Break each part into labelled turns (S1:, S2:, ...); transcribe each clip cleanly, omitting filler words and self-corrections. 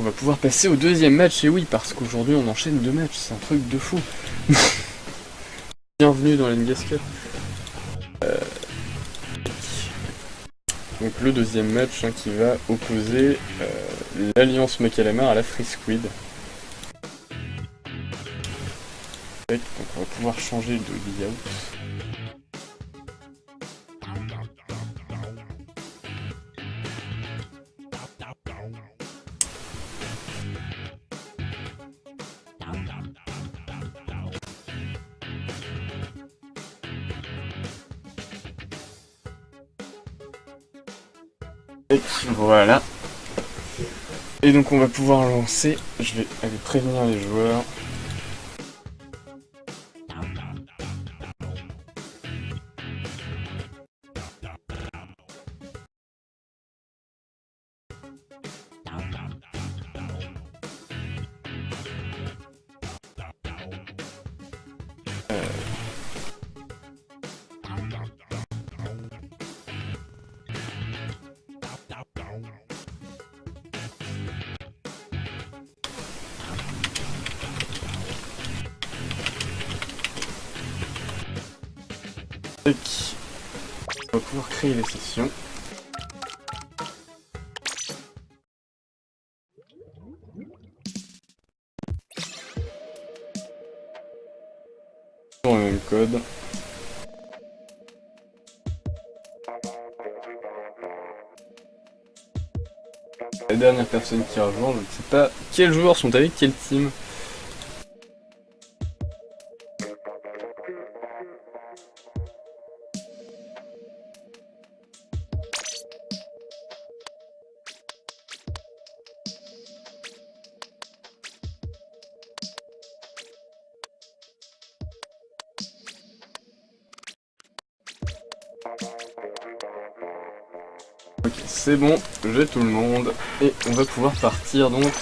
S1: va pouvoir passer au deuxième match, et oui, parce qu'aujourd'hui on enchaîne 2 matchs, c'est un truc de fou. Bienvenue dans l'NGS Cup. Donc le deuxième match qui va opposer l'Alliance Macalamar à la Free Squid. Donc on va pouvoir changer de layout. Et voilà. Et donc on va pouvoir lancer. Je vais aller prévenir les joueurs. On va pouvoir créer les sessions. Pour le même code. La dernière personne qui rejoint, je ne sais pas quels joueurs sont avec quel team. Ok, c'est bon, j'ai tout le monde, et on va pouvoir partir donc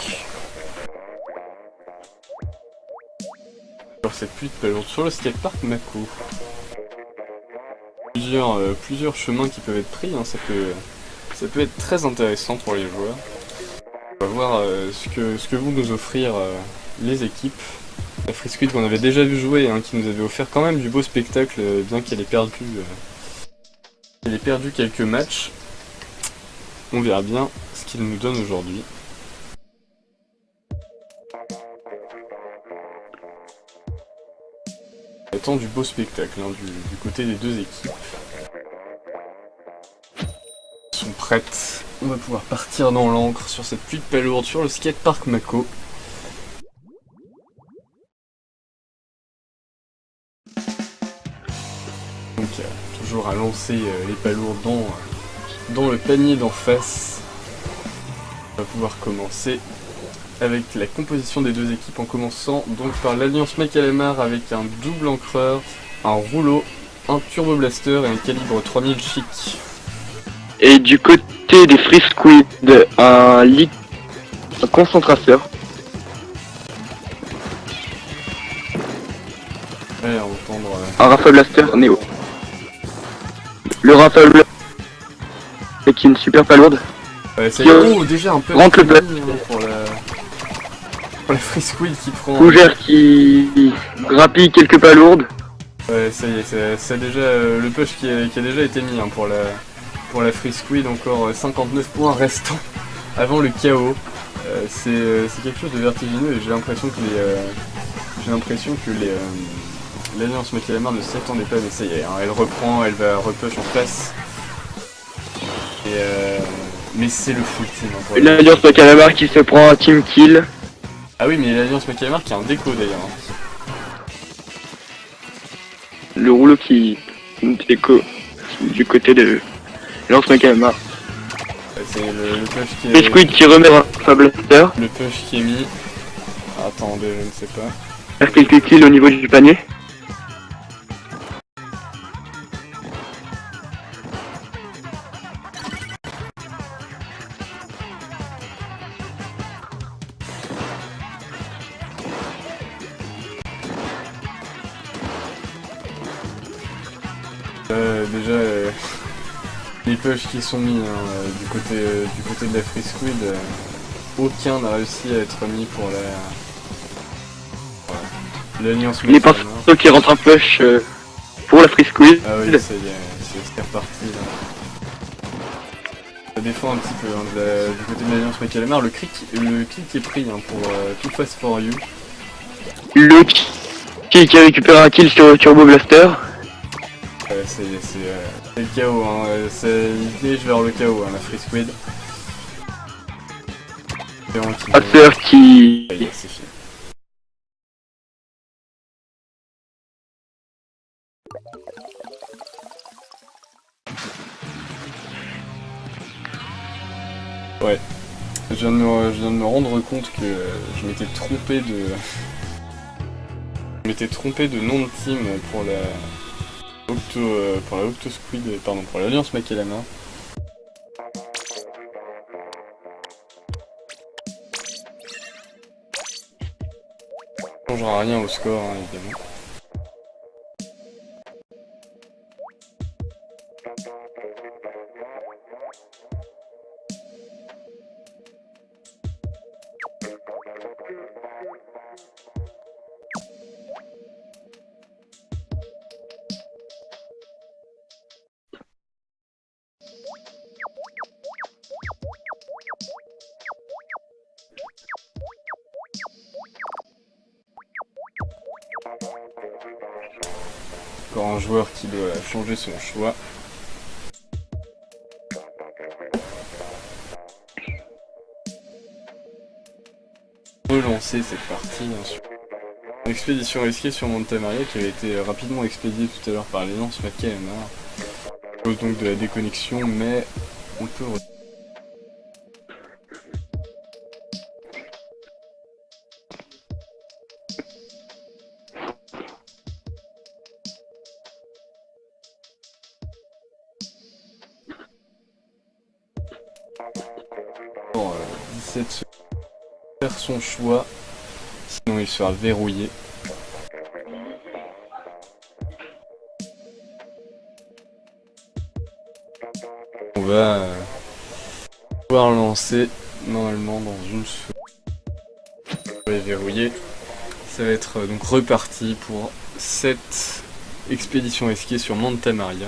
S1: sur cette pluie de pelouse, sur le skatepark Mako. Plusieurs chemins qui peuvent être pris, ça peut être très intéressant pour les joueurs. On va voir ce que vont nous offrir les équipes. La Free Squid qu'on avait déjà vu jouer, qui nous avait offert quand même du beau spectacle, bien qu'elle ait perdu quelques matchs. On verra bien ce qu'il nous donne aujourd'hui. Attend du beau spectacle du côté des deux équipes. Ils sont prêtes. On va pouvoir partir dans l'encre sur cette pluie de palourde sur le skatepark Mako. Donc toujours à lancer les palourdes dans le panier d'en face. On va pouvoir commencer avec la composition des deux équipes en commençant donc par l'Alliance Macalamar avec un double encreur, un rouleau, un turbo blaster et un calibre 3000 chic.
S2: Et du côté des Free Squid, un concentrateur.
S1: Ouais, on va entendre
S2: Un Rafale Blaster Neo. Le Rafale Blaster avec une super palourde.
S1: Ouais, ça y est, déjà un peu
S2: rentre le
S1: pour la Free Squid qui prend...
S2: Fougère qui grappille quelques palourdes.
S1: Ouais, ça y est, c'est déjà le push qui a déjà été mis pour la Free Squid, encore 59 points restants avant le chaos. C'est quelque chose de vertigineux et j'ai l'impression que l'Alliance Macalamar ne s'y attendait pas, mais ça y est, elle reprend, elle va repush en place. Mais c'est le full team.
S2: L'Alliance Macalamar qui se prend un team kill.
S1: Ah oui, mais l'Alliance Macalamar qui a un déco d'ailleurs.
S2: Le rouleau qui déco du côté de l'Alliance Macalamar.
S1: C'est le push qui
S2: est... Squid qui remet un Rafale Blaster.
S1: Le push qui est mis. Attendez, je ne sais pas.
S2: Faire quelques kills au niveau du panier.
S1: Déjà les pushs qui sont mis du côté de la Free Squid, aucun n'a réussi à être mis pour l'Alliance
S2: Les
S1: Metal.
S2: pinceaux qui rentrent un push pour la Free Squid.
S1: Ah oui, ça y est, c'est reparti là. Ça défend un petit peu hein, du côté de l'Alliance Metal. Le clic est pris hein, pour Too Fast For You.
S2: Le qui récupère un kill sur Turbo Blaster.
S1: C'est le chaos, hein. Il dirige vers le chaos, hein, la Free Squid.
S2: Acer qui...
S1: Ouais, c'est fini. Ouais, je viens de me rendre compte que je m'étais trompé de... Je m'étais trompé de nom de team pour la Octo Squid, pardon, pour l'Alliance Makelama. Ça changera rien au score, hein, évidemment. Encore un joueur qui doit changer son choix. Relancer cette partie. Une expédition risquée sur Monta Maria qui avait été rapidement expédiée tout à l'heure par l'Alliance Makelama. À cause donc de la déconnexion, mais on peut... Bon, 17 secondes. Faire son choix, sinon il sera verrouillé. On va pouvoir lancer normalement dans une seconde. On va verrouiller. Ça va être donc reparti pour cette expédition esquée sur Monta Maria.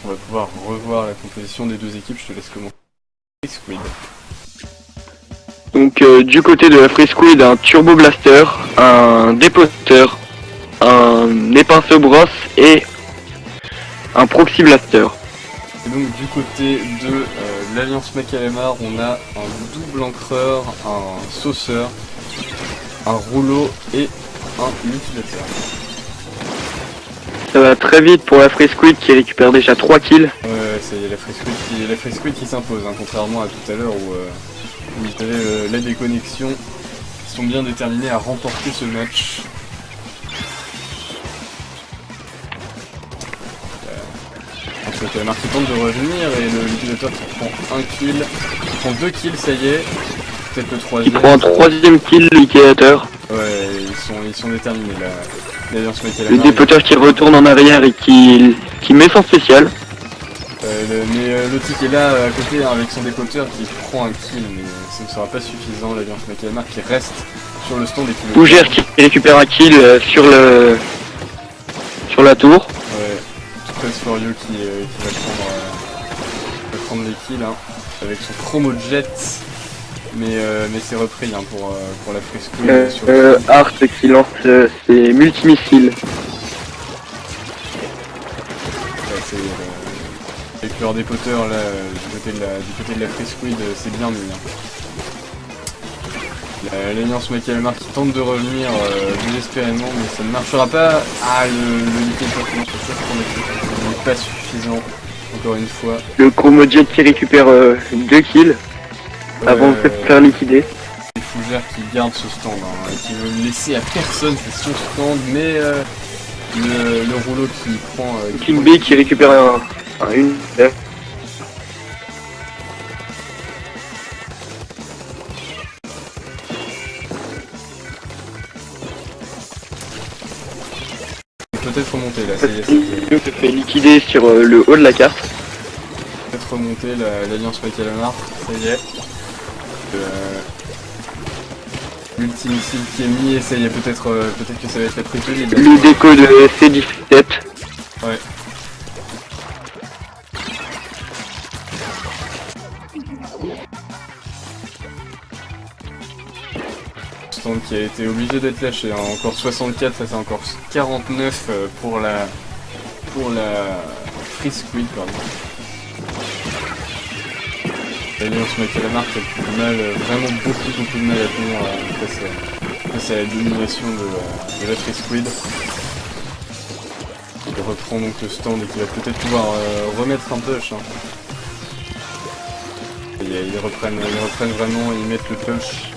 S1: On va pouvoir revoir la composition des deux équipes, je te laisse commencer. Squid.
S2: Donc du côté de la Free Squid, un Turbo Blaster, un Dépoteur, un Épinceau Brosse et un Proxy Blaster.
S1: Et donc du côté de l'Alliance Makelama, on a un double encreur, un sauceur, un rouleau et un mutilateur. Ça
S2: va très vite pour la Free Squid qui récupère déjà 3 kills.
S1: Ouais, ça y est, la Free Squid qui s'impose, hein, contrairement à tout à l'heure où il y avait la déconnexion. Ils sont bien déterminés à remporter ce match. Makelama qui tente de revenir et le mutilateur qui prend un kill, qui prend 2 kills, ça y est. Peut-être le troisième.
S2: Il prend un troisième kill, le liquidateur.
S1: Ouais, ils sont déterminés là. L'Alliance Makelama.
S2: Le dépoteur qui retourne en arrière et qui met son spécial.
S1: Le tic est là à côté hein, avec son dépoteur qui prend un kill, mais ça ne sera pas suffisant. L'Alliance Makelama qui reste sur le stand et qui
S2: Fougère qui récupère un kill sur la tour.
S1: Ouais, Too Fast For You qui va prendre les kills hein, avec son chromo jet. Mais c'est repris hein, pour la Free Squid.
S2: Art qui lance ses multimissiles.
S1: Avec leur dépoteurs là, du côté de la Free Squid, c'est bien mis. Hein. L'Alliance Makelama qui tente de revenir désespérément, mais ça ne marchera pas. Ah, le liquidateur commence à se prendre, n'est pas suffisant, encore une fois.
S2: Le chromo jet qui récupère 2 kills. Avant de se faire liquider.
S1: C'est Fougère qui garde ce stand, hein, et qui veut le laisser à personne, c'est son stand, mais le rouleau qui prend...
S2: King B qui récupère une...
S1: peut-être remonter là, ça y est,
S2: Il se fait liquider sur le haut de la carte.
S1: peut-être remonter l'alliance Macalamar, ça y est. L'ultime missile qui est mis et ça y est, peut-être que ça va être la prise de lead.
S2: Le déco de C17.
S1: Ouais. Stand qui a été obligé d'être lâché, hein. Encore 64 face à encore 49 pour la Free Squid, pardon. L'alliance Macalamar qui a plus de mal, vraiment beaucoup de mal à tenir face à la domination de la Free Squid. Il reprend donc le stand et qui va peut-être pouvoir remettre un push. Hein. Ils reprennent vraiment, ils mettent le push.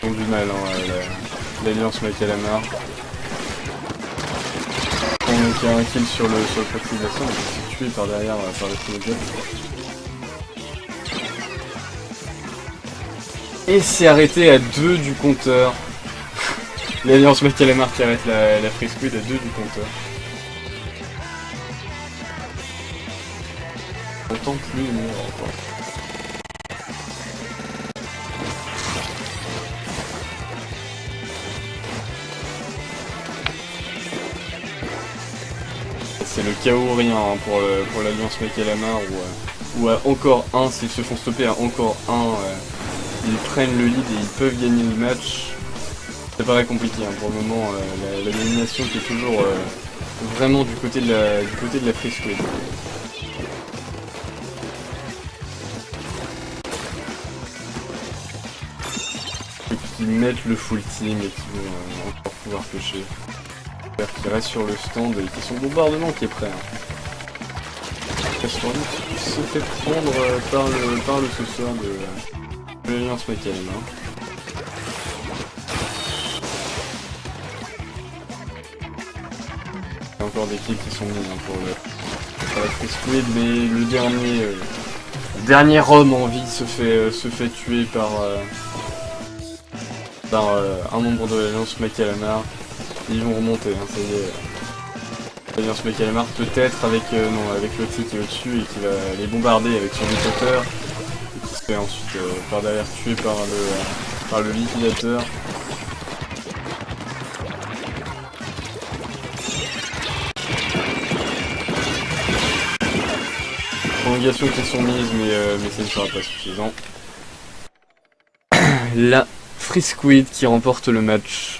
S1: Ils ont du mal, hein, l'alliance Macalamar. Donc il y a un kill sur le proxy de la scène, il s'est tué par derrière par le Philogate. Et c'est arrêté à 2 du compteur. L'alliance Macalamar qui arrête la Free Squid à 2 du compteur. On n'entend plus le mur encore. C'est le chaos ou rien hein, pour l'alliance Macalamar ou à encore un, s'ils se font stopper à encore un, ils prennent le lead et ils peuvent gagner le match. Ça paraît compliqué hein, pour le moment, la domination qui est toujours vraiment du côté de la Free Squid. Ils mettent le full team et qui vont encore pouvoir pêcher. Qui reste sur le stand et qui sont bombardement qui est prêt. Hein. Castornik se fait prendre par le sous-sol de l'alliance Macalamar. Il y a encore des kills qui sont mis hein, pour la Free Squid, mais le dernier homme en vie se fait tuer par un membre de l'alliance Macalamar. Ils vont remonter, hein, ça y est. L'alliance Macalamar peut-être avec Lottie qui est au-dessus et qui va les bombarder avec son liquidateur. Et qui se fait ensuite par derrière tuer par le liquidateur. Prolongations qui sont mises mais ça ne sera pas suffisant. La Free Squid qui remporte le match.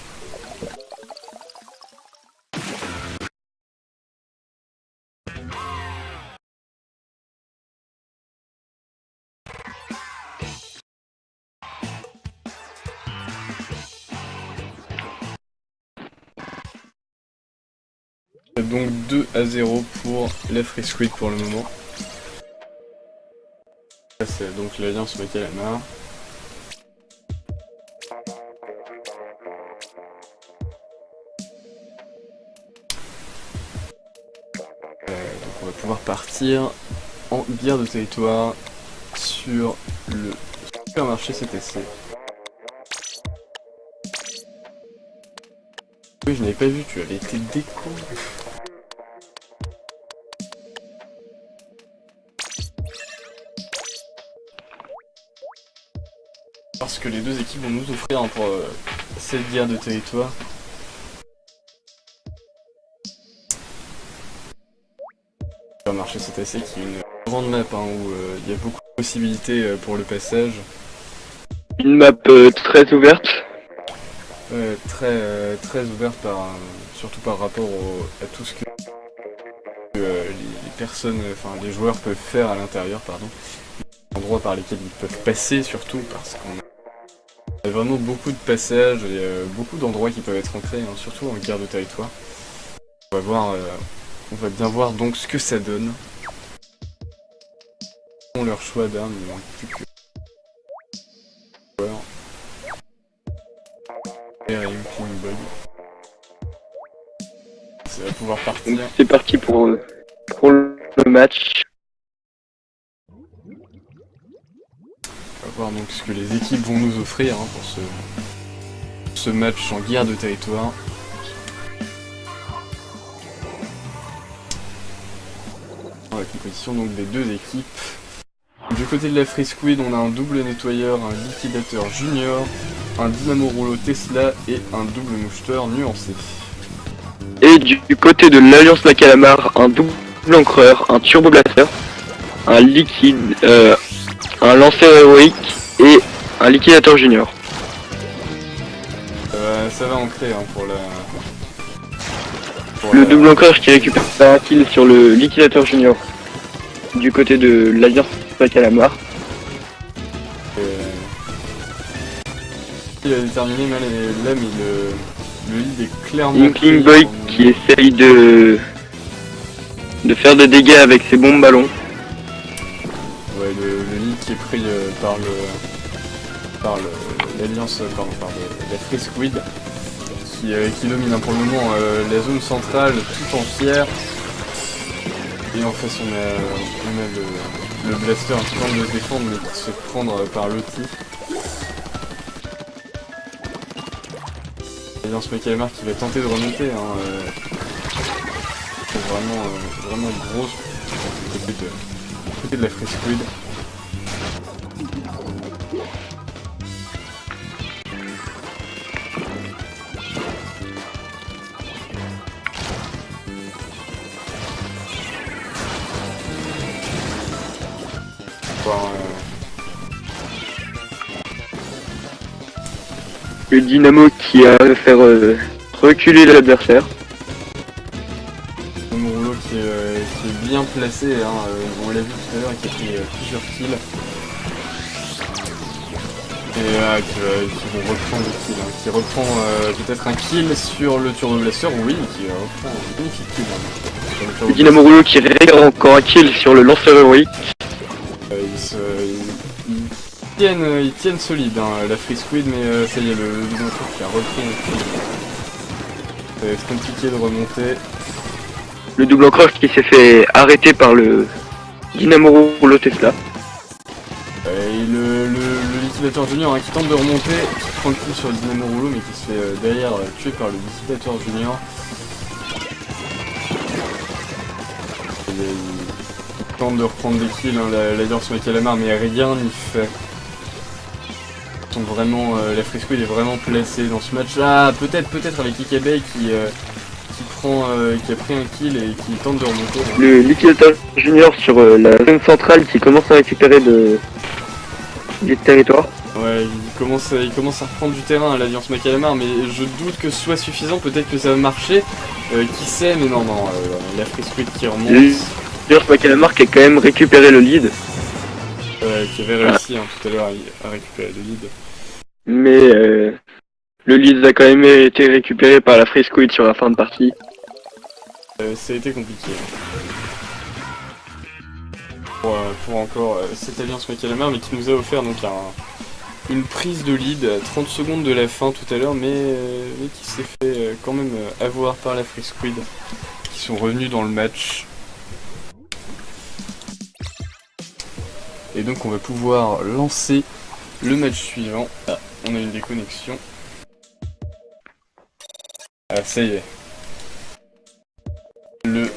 S1: Donc 2-0 pour la Free Squid pour le moment. Ça c'est donc l'alliance Macalamar. Donc on va pouvoir partir en guerre de territoire sur le supermarché CTC. Oui, je n'avais pas vu, tu avais été déco. Parce que les deux équipes vont nous offrir hein, pour cette guerre de territoire. Le marché CTC qui est une grande map hein, où il y a beaucoup de possibilités pour le passage.
S2: Une map très ouverte.
S1: Très ouverte surtout par rapport à tout ce que les personnes, enfin les joueurs peuvent faire à l'intérieur, pardon. Les endroits par lesquels ils peuvent passer surtout parce qu'on a vraiment beaucoup de passages et beaucoup d'endroits qui peuvent être ancrés, hein, surtout en guerre de territoire. On va bien voir donc ce que ça donne. Ils font leur choix d'armes, il manque plus que et une clean bug. Ça va pouvoir partir.
S2: C'est parti pour le match.
S1: On va voir donc ce que les équipes vont nous offrir hein, ce match en guerre de territoire. Dans la composition donc des deux équipes. Du côté de la Free Squid, on a un double nettoyeur, un liquidateur junior, un dynamo rouleau Tesla et un double moucheteur nuancé.
S2: Et du côté de l'Alliance Macalamar, un double encreur, un turbo blaster, un liquide, un lanceur héroïque et un liquidateur junior.
S1: Ça va ancrer hein, pour la...
S2: Le double encreur qui récupère un kill sur le liquidateur junior du côté de l'Alliance Macalamar.
S1: Il a déterminé mal là mais le lead est clairement...
S2: Inkling Boy qui essaye de faire des dégâts avec ses bombes ballons.
S1: Ouais, le lead qui est pris par l'Alliance, par la Free Squid qui domine hein, pour le moment la zone centrale tout entière. Et en face on a le blaster qui tente de se défendre mais qui se fait prendre par l'outil. L'Alliance Macalamar qui va tenter de remonter. Hein, c'est vraiment grosse du côté de la Free Squid.
S2: Le dynamo qui a de faire reculer l'adversaire.
S1: Le rouleau qui est bien placé, hein, on l'a vu tout à l'heure, qui a pris plusieurs kills. Et qui vont reprendre des kills, hein, qui reprend peut-être un kill sur le turbo blaster, oui, qui reprend un magnifique kill. Hein,
S2: le dynamo rouleau qui récupère encore un kill sur le lanceur héroïque.
S1: Ils tiennent solide hein, la Free Squid, mais ça y est, le dynamo qui a repris un kill. Ça va être compliqué de remonter.
S2: Le double encreur qui s'est fait arrêter par le dynamo rouleau Tesla.
S1: Et le liquidateur junior hein, qui tente de remonter, qui prend le coup sur le dynamo rouleau mais qui se fait derrière tuer par le liquidateur junior. Il tente de reprendre des kills, hein, l'Alliance Macalamar, mais rien n'y fait. Ils sont vraiment, la Free Squid est vraiment placée dans ce match. Ah, peut-être avec Ikebei qui a pris un kill et qui tente de remonter. Hein.
S2: Le liquidateur junior sur la zone centrale qui commence à récupérer du territoire.
S1: Ouais, il commence à reprendre du terrain à l'Alliance Macalamar, mais je doute que ce soit suffisant, peut-être que ça va marcher, qui sait, mais non, la Free Squid qui remonte.
S2: L'Alliance Macalamar qui a quand même récupéré le lead.
S1: Qui avait réussi hein, tout à l'heure à récupérer le lead.
S2: Mais le lead a quand même été récupéré par la Free Squid sur la fin de partie.
S1: Ça a été compliqué. Pour encore cette Alliance Macalamar, mais qui nous a offert donc une prise de lead à 30 secondes de la fin tout à l'heure, mais qui s'est fait quand même avoir par la Free Squid, qui sont revenus dans le match. Et donc on va pouvoir lancer le match suivant. Ah, on a une déconnexion. Ah, ça y est. Le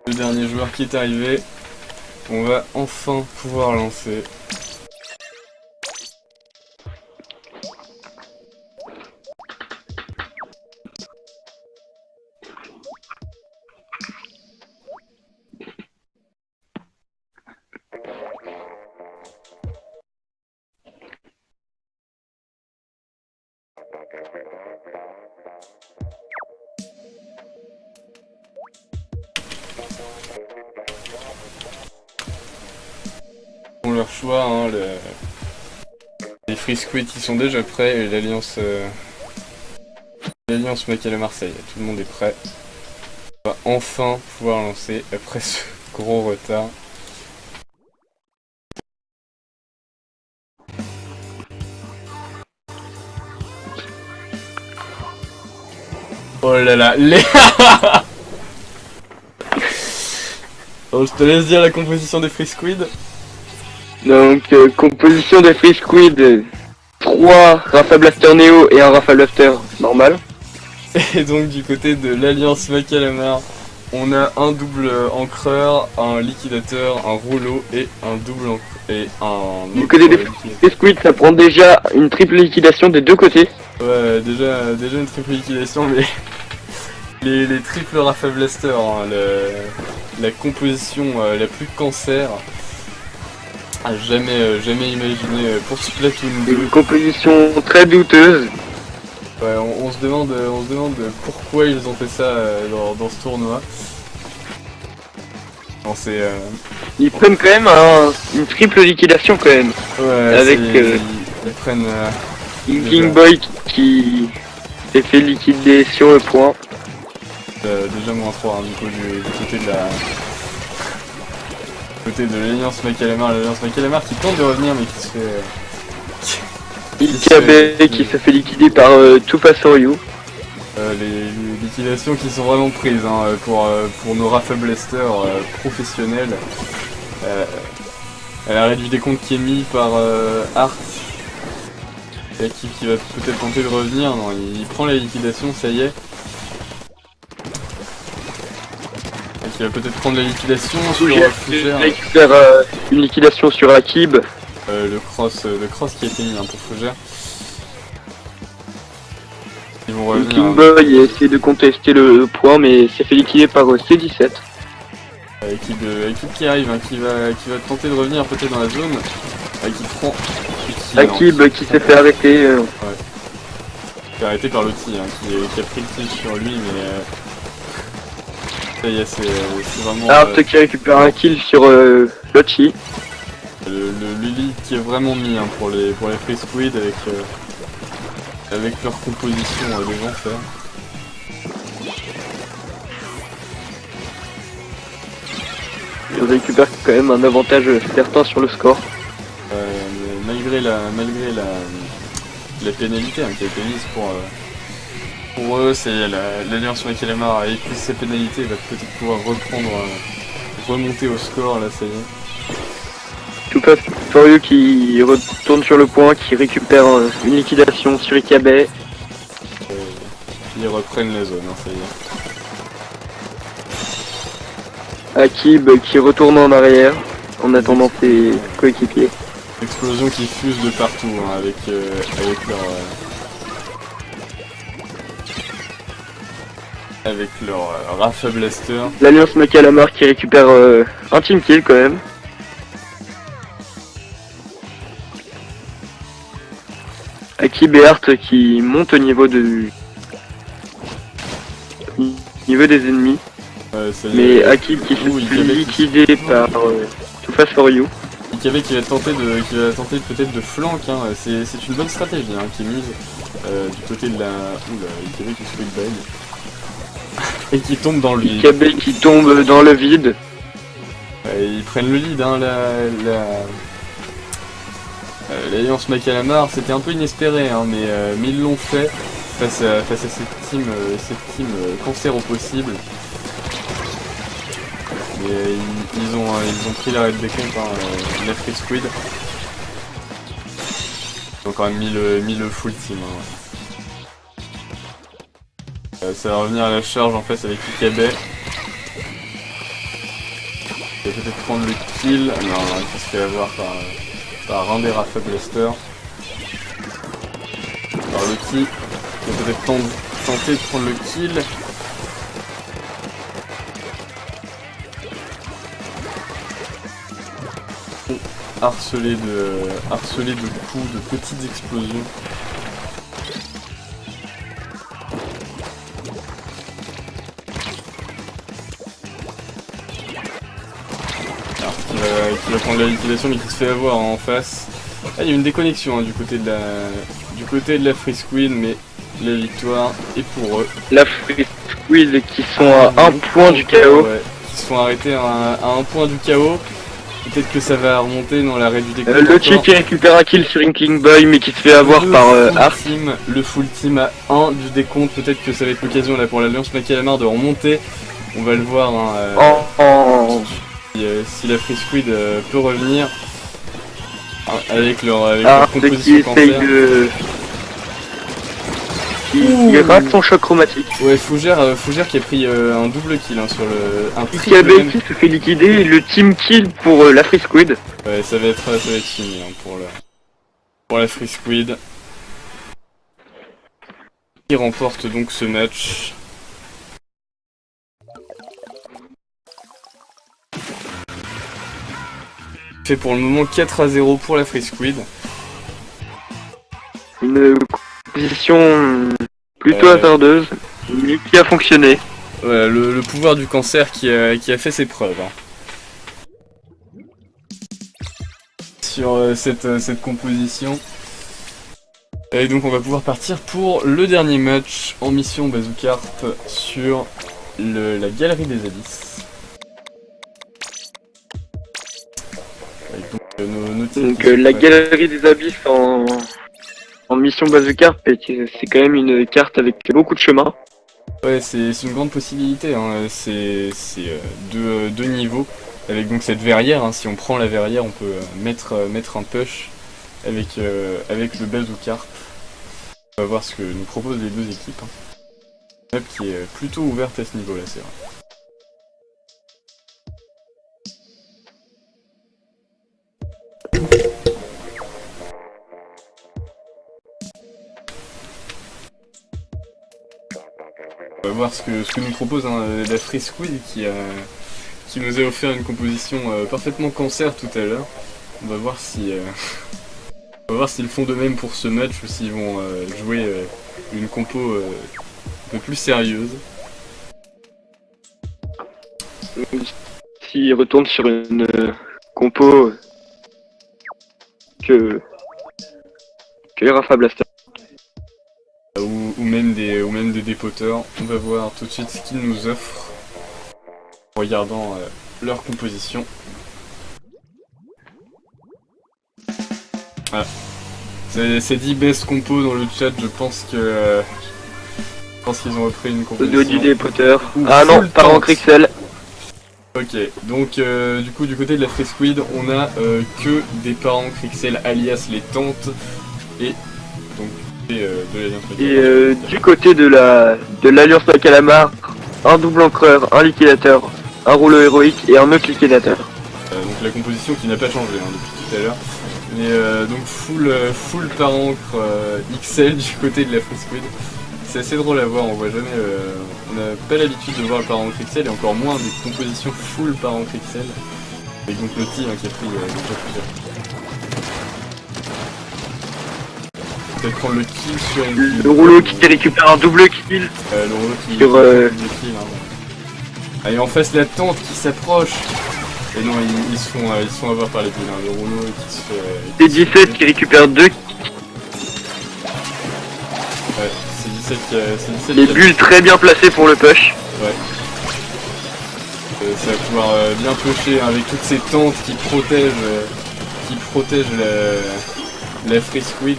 S1: dernier joueur qui est arrivé. On va enfin pouvoir lancer. Leur choix, hein, les Free Squid qui sont déjà prêts et l'Alliance Macalamar, tout le monde est prêt. On va enfin pouvoir lancer après ce gros retard. Oh là là, Oh, je te laisse dire la composition des Free Squid.
S2: Donc, composition des Free Squid, 3 Rafa Blaster Neo et un Rafa Blaster normal.
S1: Et donc du côté de l'Alliance Macalamar, on a un double encreur, un liquidateur, un rouleau et un double encreur. Et un
S2: Du côté des Squid, ça prend déjà une triple liquidation des deux côtés.
S1: Ouais, déjà une triple liquidation, mais les triples Rafa Blaster, hein, la composition la plus cancer. Jamais imaginé pour Splatoon 2.
S2: Une composition très douteuse.
S1: Ouais, on se demande pourquoi ils ont fait ça dans ce tournoi. Non, c'est
S2: Ils prennent quand même une triple liquidation quand même.
S1: ouais,
S2: Avec
S1: ils prennent
S2: King Boy qui s'est fait liquider sur le point.
S1: déjà moins 3 hein, du côté de la côté de l'Alliance Macalamar qui tente de revenir mais qui se fait
S2: IKB qui se fait liquider par Tufa Soryu.
S1: les liquidations qui sont vraiment prises hein, pour nos Rafa Blaster professionnels. Elle a réduit des comptes qui est mis par Art. Et qui va peut-être tenter de revenir. Non, il prend la liquidation, ça y est. Et qui va peut-être prendre la liquidation sur Fougère.
S2: Il récupère une liquidation sur Akib.
S1: Le cross qui a été mis hein, pour Fougère. Ils vont revenir.
S2: King Boy essaie de contester le point mais s'est fait liquider par C17.
S1: Équipe qui arrive, hein, qui va tenter de revenir peut-être dans la zone. Qui prend.
S2: Akib qui s'est fait arrêter.
S1: Ouais. Qui est arrêté par Loti, hein, qui a pris le kill sur lui, mais. Ça y est, c'est vraiment.
S2: Art qui récupère un kill sur Loti.
S1: Le Lily qui est vraiment mis hein, pour les Free Squid avec leur composition des enfers.
S2: Il récupère quand même un avantage certain sur le score.
S1: Mais malgré la pénalité hein, qui a été mise pour eux, c'est l'Alliance Macalamar a épuisé ses pénalités, va peut-être pouvoir remonter au score là, ça y est.
S2: Tout passe Soryu qui retourne sur le point, qui récupère une liquidation sur Ikabe.
S1: Ils reprennent la zone, hein, ça y est.
S2: Akib qui retourne en arrière en attendant ses coéquipiers.
S1: Explosion qui fuse de partout hein, avec leur Rafa Blaster.
S2: L'Alliance Macalamar qui récupère un team kill quand même. Akib et Art qui montent au niveau des ennemis. Mais Akib qui se fait liquider par Tufa Soryu.
S1: Ikabe qui va tenter peut-être de flank, hein. C'est une bonne stratégie hein, qui est mise du côté de la. Oula, Ikabe qui se fait ban. Et qui tombe dans le vide.
S2: Ikabe qui tombe dans le vide.
S1: Ils prennent le lead, hein, l'Alliance Macalamar, c'était un peu inespéré, hein, mais ils l'ont fait face à cette team cancer au possible. Mais ils ont pris l'arrêt des comptes, hein, la Free Squid. Ils ont quand même mis le full team. Hein. Ça va revenir à la charge en face avec Ikabe. Il va peut-être prendre le kill. Non, il se fait avoir par un des Rafa Blaster. Par Lucky. Il va peut-être tenter de prendre le kill. Harcelé de coups, de petites explosions. Alors, qui va prendre la liquidation mais qui se fait avoir en face. Ah, il y a une déconnexion hein, du côté de la Free Squid, mais la victoire est pour eux.
S2: La Free Squid qui sont à un point du chaos.
S1: Ouais, qui se sont arrêtés à un point du chaos. Peut-être que ça va remonter dans la réduction des comptes.
S2: Loti qui récupère un kill sur King Boy mais qui se fait avoir par Art.
S1: Le full team à 1 du décompte. Peut-être que ça va être l'occasion là pour l'Alliance Macalamar de remonter. On va le voir hein, si la Free Squid peut revenir. avec leur
S2: Ah, ceux qui
S1: composition
S2: essayent
S1: cancer.
S2: de... Il rate son choc chromatique.
S1: Ouais, Fougère qui a pris un double kill hein, sur le... Un triple
S2: Kabe
S1: même.
S2: qui se fait liquider et le team kill pour la Free Squid.
S1: Ouais, ça va être fini hein, pour la Free Squid. Qui remporte donc ce match. Fait pour le moment 4-0 pour la Free Squid.
S2: Une composition plutôt hasardeuse, mais qui a fonctionné.
S1: Ouais, le pouvoir du cancer qui a fait ses preuves. Hein. Sur cette composition. Et donc on va pouvoir partir pour le dernier match en mission Bazookarp sur la galerie des abysses. Avec donc,
S2: La galerie des abysses en mission Bazookarp, c'est quand même une carte avec beaucoup de chemin.
S1: Ouais, c'est une grande possibilité, hein. C'est deux niveaux, avec donc cette verrière, hein. Si on prend la verrière, on peut mettre un push avec le Bazookarp. On va voir ce que nous proposent les deux équipes. Hein. Une map qui est plutôt ouverte à ce niveau-là, c'est vrai. On va voir ce que nous propose hein, la Free Squid qui nous a offert une composition parfaitement cancer tout à l'heure. On va voir si on va voir s'ils font de même pour ce match ou s'ils vont jouer une compo un peu plus sérieuse.
S2: S'ils retournent sur une compo que Rafa Blaster.
S1: Ou même des dépoteurs. On va voir tout de suite ce qu'ils nous offrent en regardant leur composition. Ah. C'est dit best compo dans le chat, je pense qu'ils ont repris une composition.
S2: Le dos du dépoteur. Ah non, pas en Crixel.
S1: Ok, donc du coup du côté de la Free Squid, on a que des parents Crixel alias les tantes et donc de l'Alliance
S2: Et du côté de l'Alliance la Calamar, un double encreur, un liquidateur, un rouleau héroïque et un autre liquidateur.
S1: donc la composition qui n'a pas changé hein, depuis tout à l'heure. Mais donc full par encre XL du côté de la Free Squid. C'est assez drôle à voir, on voit jamais. On n'a pas l'habitude de voir le par encre XL et encore moins des compositions full par encre XL. Et donc le team hein, qui a pris déjà plusieurs. Peut-être prendre le kill sur une...
S2: Le rouleau qui récupère un double kill.
S1: Le rouleau qui
S2: sur
S1: le kill. Hein. Allez, en face la tente qui s'approche. Et non, ils se font avoir par les bulles. Hein. Le rouleau qui se fait...
S2: C'est 17 qui récupère 2.
S1: Ouais, c'est 17
S2: Les bulles très bien placées pour le push.
S1: Ouais. Ça va pouvoir bien pusher hein, avec toutes ces tentes qui protègent la Free Squid.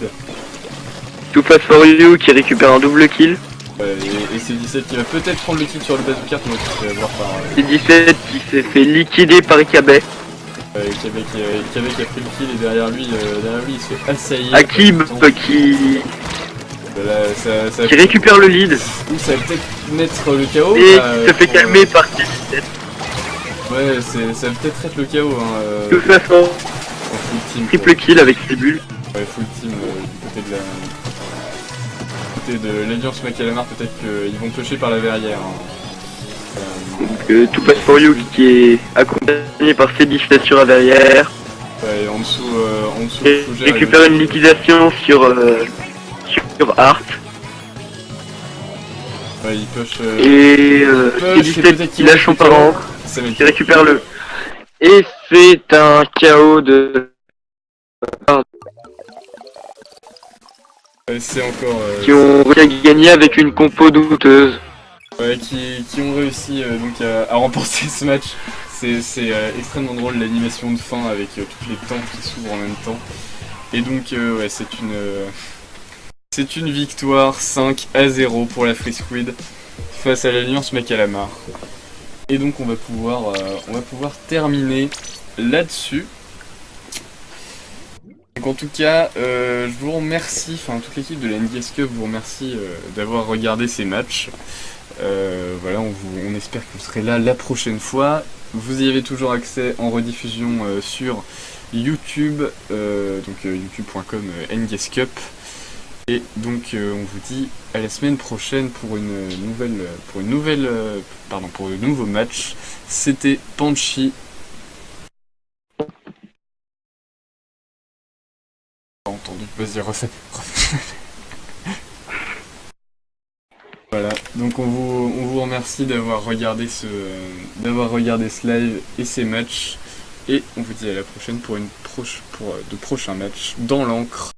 S2: Too Fast For You qui récupère un double kill.
S1: Et c'est 17 qui va peut-être prendre le kill sur le Bazookarp, mais qui se fait avoir par...
S2: C'est 17 qui s'est fait liquider par Ikabé.
S1: Ikabé qui a pris le kill et derrière lui il se fait assaillir.
S2: Akib qui récupère le lead.
S1: Ou ça va peut-être mettre le KO.
S2: Et qui se fait calmer par T17.
S1: Ouais, ça va peut-être être le KO. Hein,
S2: Too Fast For
S1: full team,
S2: triple kill avec ses bulles.
S1: Ouais, full team du côté de l'Alliance Macalamar, peut-être qu'ils vont pêcher par la verrière. Hein.
S2: Donc Too Fast For You qui est accompagné par C17 sur la verrière.
S1: Ouais, et en dessous
S2: Et récupère une liquidation sur Art.
S1: Ouais, il push.
S2: Et C17 qui lâche son parent. Qui récupère le. Et c'est un KO de.
S1: C'est encore.
S2: Qui ont gagné avec une compo douteuse.
S1: Ouais, qui ont réussi donc à remporter ce match. C'est extrêmement drôle l'animation de fin avec toutes les tentes qui s'ouvrent en même temps. Et donc ouais, c'est une victoire 5-0 pour la Free Squid face à l'Alliance Macalamar. Et donc on va pouvoir terminer là-dessus. en tout cas, je vous remercie, enfin toute l'équipe de la NDS Cup vous remercie d'avoir regardé ces matchs. Voilà, on espère que vous serez là la prochaine fois. Vous y avez toujours accès en rediffusion sur YouTube, donc youtube.com NDS Cup. Et donc on vous dit à la semaine prochaine pour de nouveaux matchs. C'était Panchi. Pas entendu. Vas-y, refais. Voilà, donc on vous remercie d'avoir regardé ce live et ces matchs. Et on vous dit à la prochaine pour de prochains matchs dans l'encre.